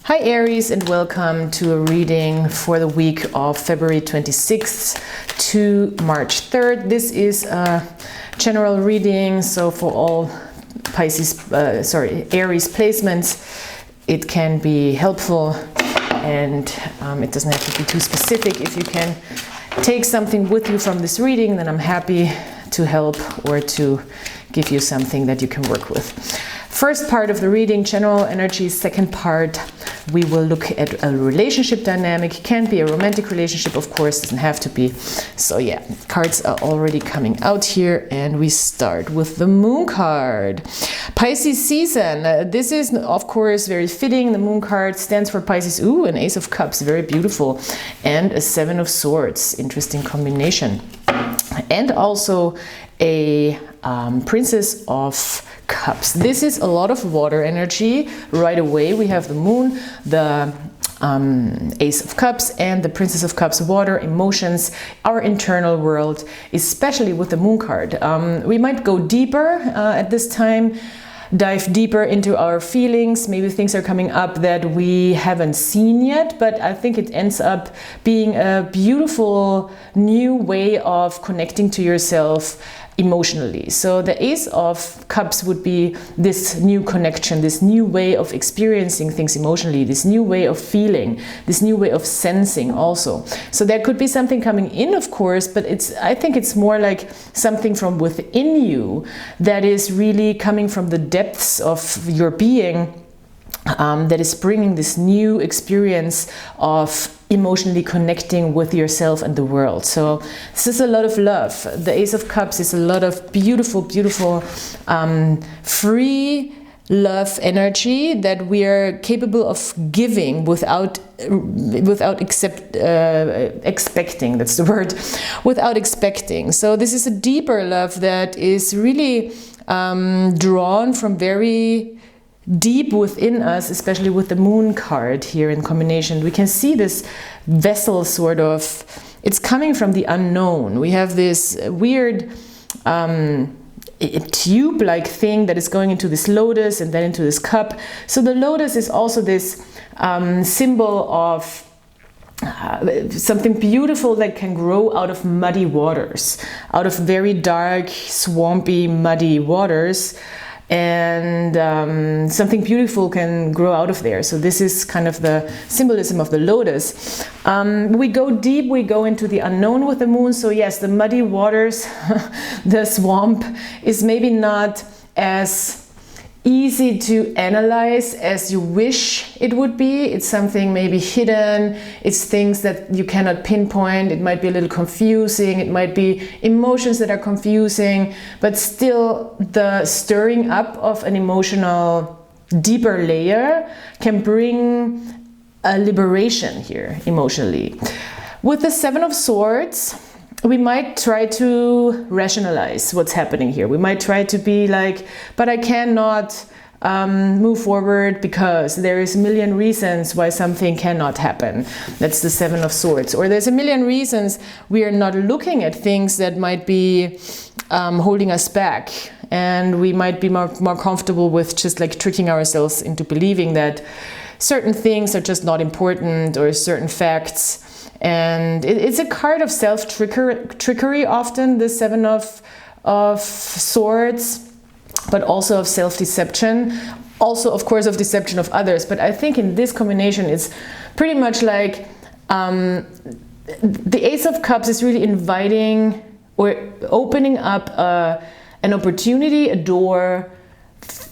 Hi Aries, and welcome to a reading for the week of February 26th to March 3rd. This is a general reading, so for all Aries placements, it can be helpful, and it doesn't have to be too specific. If you can take something with you from this reading, then I'm happy to help or to give you something that you can work with. First part of the reading, general energy. Second part, we will look at a relationship dynamic. It can be a romantic relationship, of course, doesn't have to be. So yeah, cards are already coming out here, and we start with the Moon card. Pisces season. This is, of course, very fitting. The Moon card stands for Pisces. Ooh, an Ace of Cups, very beautiful. And a Seven of Swords, interesting combination. And also a Princess of Cups. This is a lot of water energy. Right away we have the Moon, the Ace of Cups, and the Princess of Cups. Water, emotions, our internal world, especially with the Moon card. We might go deeper at this time, dive deeper into our feelings. Maybe things are coming up that we haven't seen yet, but I think it ends up being a beautiful new way of connecting to yourself emotionally. So the Ace of Cups would be this new connection, this new way of experiencing things emotionally, this new way of feeling, this new way of sensing also. So there could be something coming in, of course, but I think it's more like something from within you that is really coming from the depths of your being, that is bringing this new experience of emotionally connecting with yourself and the world. So this is a lot of love. The Ace of Cups is a lot of beautiful, beautiful, free love energy that we are capable of giving without expecting. That's the word. Without expecting. So this is a deeper love that is really drawn from very deep within us, especially with the Moon card here in combination. We can see this vessel sort of, it's coming from the unknown. We have this weird tube-like thing that is going into this lotus and then into this cup. So the lotus is also this symbol of something beautiful that can grow out of muddy waters, out of very dark, swampy, muddy waters. And something beautiful can grow out of there. So this is kind of the symbolism of the lotus. We go deep, we go into the unknown with the Moon. So yes, the muddy waters, the swamp is maybe not as easy to analyze as you wish it would be. It's something maybe hidden. It's things that you cannot pinpoint. It might be a little confusing. It might be emotions that are confusing, but still the stirring up of an emotional deeper layer can bring a liberation here emotionally. With the Seven of Swords, we might try to rationalize what's happening here. We might try to be like, but I cannot move forward because there is a million reasons why something cannot happen. That's the Seven of Swords. Or there's a million reasons we are not looking at things that might be holding us back. And we might be more comfortable with just like tricking ourselves into believing that certain things are just not important, or certain facts. And it's a card of self-trickery often, the Seven of Swords, but also of self-deception, also of course of deception of others. But I think in this combination it's pretty much like the Ace of Cups is really inviting or opening up an opportunity, a door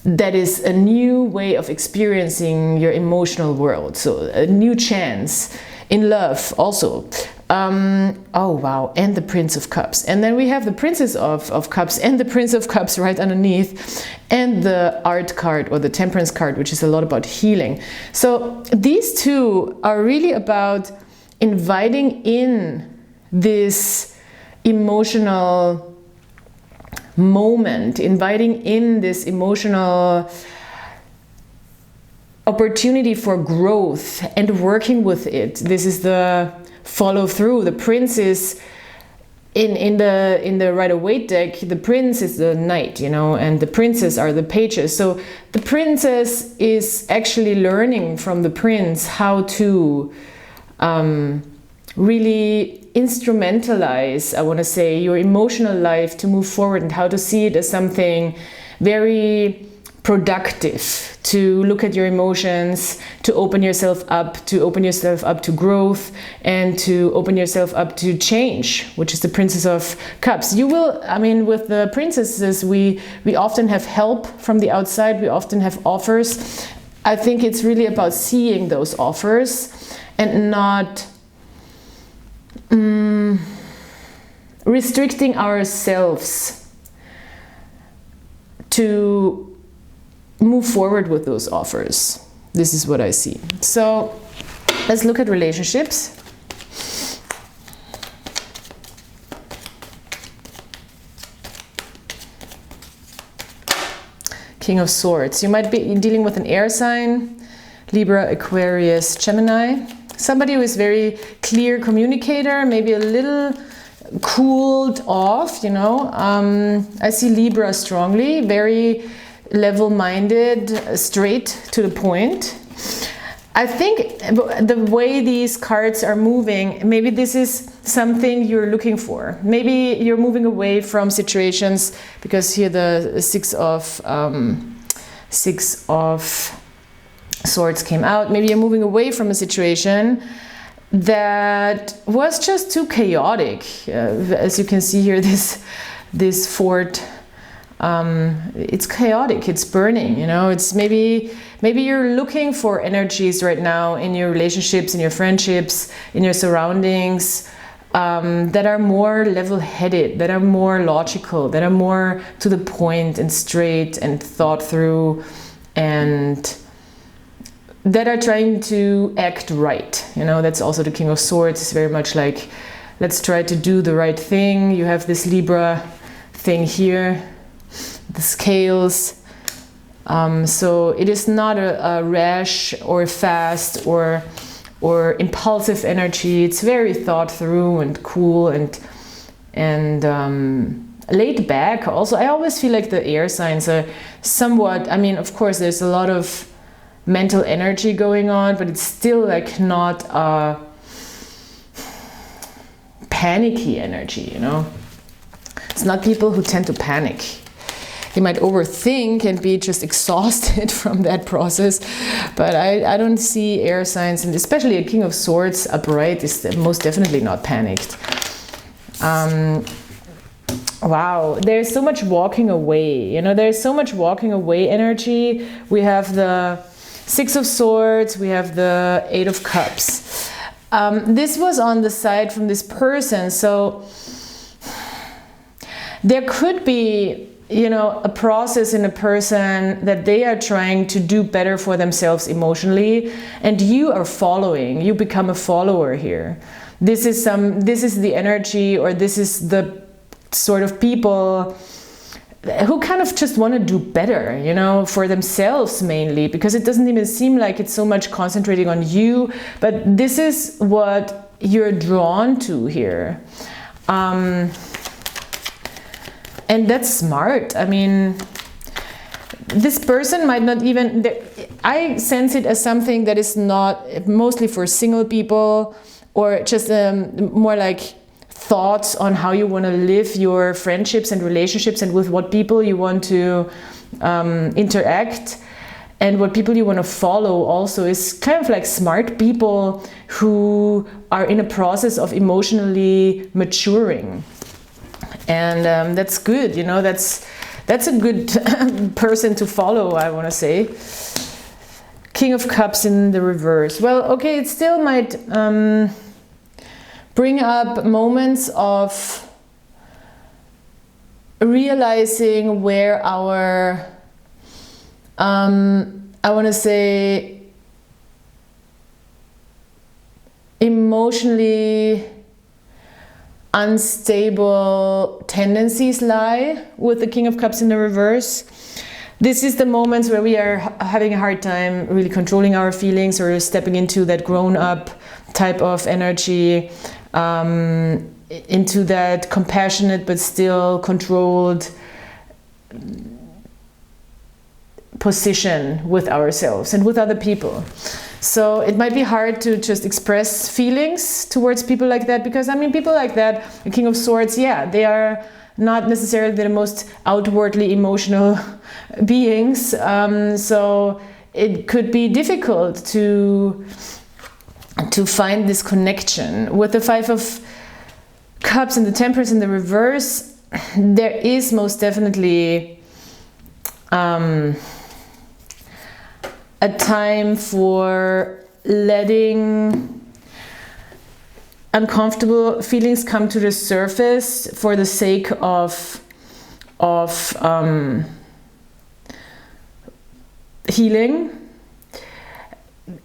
that is a new way of experiencing your emotional world. So a new chance. In love also. Oh wow, and the Prince of Cups. And then we have the Princess of Cups and the Prince of Cups right underneath. And the Art card, or the Temperance card, which is a lot about healing. So these two are really about inviting in this emotional moment, inviting in this emotional opportunity for growth and working with it. This is the follow through. The Prince is in the Rider-Waite deck, the prince is the knight, you know, and the princes are the pages. So the princess is actually learning from the prince how to really instrumentalize, I want to say, your emotional life to move forward, and how to see it as something very productive, to look at your emotions, to open yourself up to growth, and to open yourself up to change, which is the Princess of Cups. You will, I mean, with the princesses, we often have help from the outside, we often have offers. I think it's really about seeing those offers and not restricting ourselves to move forward with those offers. This is what I see. So let's look at relationships. King of Swords. You might be dealing with an air sign, Libra, Aquarius, Gemini. Somebody who is very clear communicator, maybe a little cooled off, you know. I see Libra strongly, very level-minded, straight to the point. I think the way these cards are moving, maybe this is something you're looking for. Maybe you're moving away from situations, because here the Six of Swords came out. Maybe you're moving away from a situation that was just too chaotic. As you can see here, this fort, it's chaotic, it's burning, you know. It's maybe you're looking for energies right now in your relationships, in your friendships, in your surroundings, that are more level-headed, that are more logical, that are more to the point and straight and thought through, and that are trying to act right. You know, that's also the King of Swords. It's very much like, let's try to do the right thing. You have this Libra thing here, the scales. So it is not a rash or fast or impulsive energy. It's very thought through and cool and laid back. Also, I always feel like the air signs are somewhat, I mean, of course, there's a lot of mental energy going on, but it's still like not a panicky energy, you know. It's not people who tend to panic. You might overthink and be just exhausted from that process, but I don't see air signs, and especially a King of Swords upright is most definitely not panicked. Wow, there's so much walking away, you know, there's so much walking away energy. We have the Six of Swords, we have the Eight of Cups. This was on the side from this person, so there could be, you know, a process in a person that they are trying to do better for themselves emotionally, and you are following, you become a follower here. This is the energy, or this is the sort of people who kind of just want to do better, you know, for themselves mainly, because it doesn't even seem like it's so much concentrating on you, but this is what you're drawn to here. And that's smart. I mean, this person might not even, I sense it as something that is not mostly for single people, or just more like thoughts on how you want to live your friendships and relationships, and with what people you want to interact, and what people you want to follow also is kind of like smart people who are in a process of emotionally maturing. And that's good, you know, that's a good person to follow, I want to say. King of Cups in the reverse. Well, okay, it still might bring up moments of realizing where our, I want to say, emotionally unstable tendencies lie with the King of Cups in the reverse. This is the moments where we are having a hard time really controlling our feelings, or stepping into that grown-up type of energy. into that compassionate but still controlled position with ourselves and with other people. So it might be hard to just express feelings towards people like that, because I mean, people like that, the King of Swords, yeah, they are not necessarily the most outwardly emotional beings. So it could be difficult to find this connection. With the Five of Cups and the Temperance in the reverse, there is most definitely a time for letting uncomfortable feelings come to the surface for the sake of healing.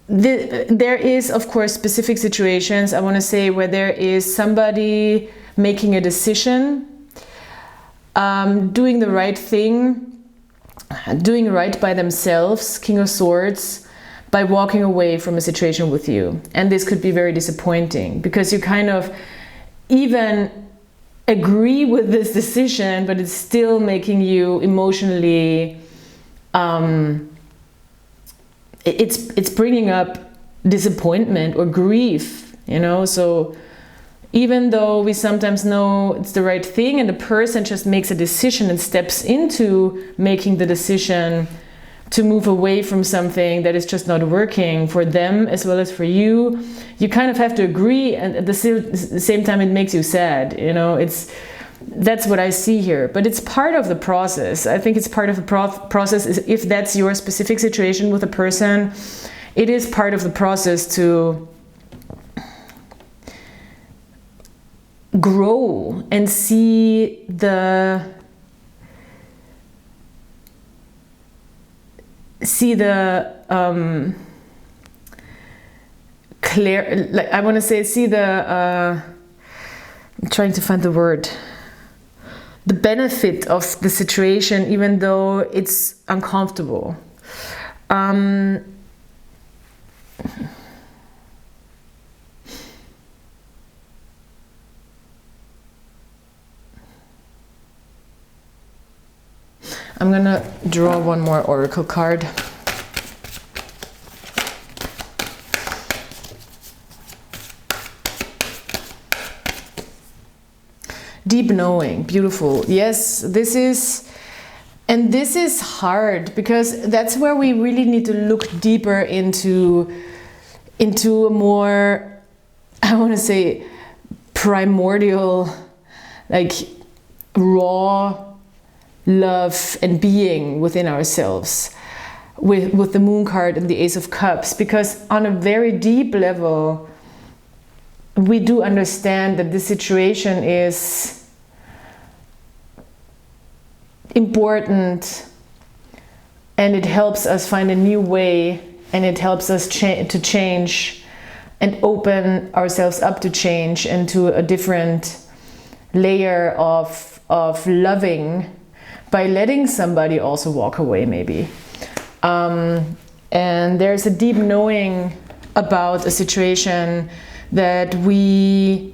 There is, of course, specific situations, I want to say, where there is somebody making a decision, doing the right thing, doing right by themselves, King of Swords, by walking away from a situation with you. And this could be very disappointing, because you kind of even agree with this decision, but it's still making you emotionally, it's bringing up disappointment or grief, you know. So even though we sometimes know it's the right thing, and the person just makes a decision and steps into making the decision to move away from something that is just not working for them as well as for you, you kind of have to agree, and at the same time it makes you sad, you know. That's what I see here, but it's part of the process. I think it's part of the process. If that's your specific situation with a person, it is part of the process to grow and see the clear, like I want to say, see the I'm trying to find the word, the benefit of the situation, even though it's uncomfortable. I'm gonna draw one more oracle card. Deep knowing, beautiful. Yes, this is hard, because that's where we really need to look deeper into a more, I want to say, primordial, like raw love and being within ourselves, with the Moon card and the Ace of Cups, because on a very deep level we do understand that this situation is important, and it helps us find a new way, and it helps us to change and open ourselves up to change and to a different layer of loving, by letting somebody also walk away maybe. And there's a deep knowing about a situation that we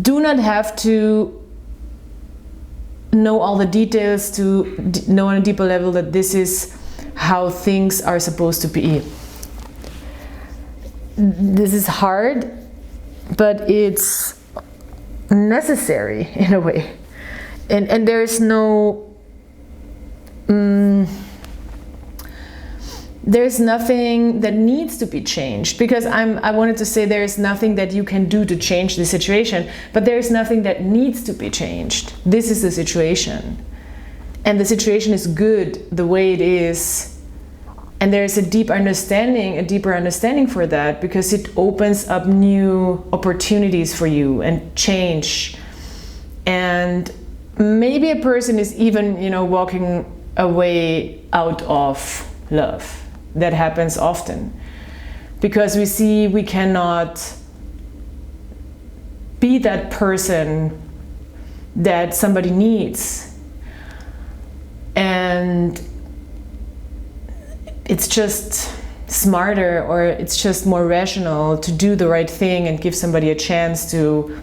do not have to know all the details to know on a deeper level that this is how things are supposed to be. This is hard, but it's necessary in a way. And there's no there's nothing that needs to be changed, because I wanted to say there is nothing that you can do to change the situation, but there is nothing that needs to be changed. This is the situation, and the situation is good the way it is, and there's a deeper understanding for that, because it opens up new opportunities for you and change. And maybe a person is even, you know, walking away out of love. That happens often, because we see we cannot be that person that somebody needs, and it's just smarter, or it's just more rational to do the right thing and give somebody a chance to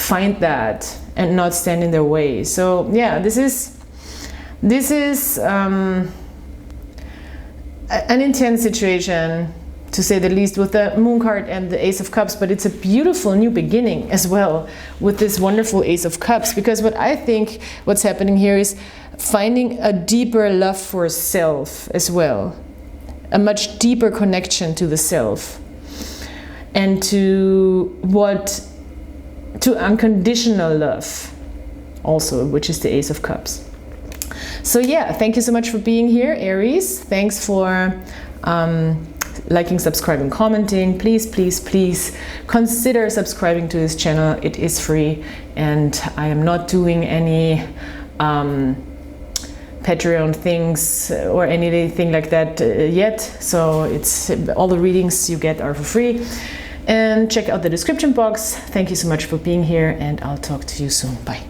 find that and not stand in their way. So yeah, this is an intense situation, to say the least, with the Moon card and the Ace of Cups, but it's a beautiful new beginning as well with this wonderful Ace of Cups, because what I think what's happening here is finding a deeper love for self as well, a much deeper connection to the self and to unconditional love also, which is the Ace of Cups. So yeah, thank you so much for being here, Aries. Thanks for liking, subscribing, commenting. Please, please, please consider subscribing to this channel. It is free, and I am not doing any Patreon things or anything like that yet. So it's all the readings you get are for free. And check out the description box. Thank you so much for being here, and I'll talk to you soon. Bye.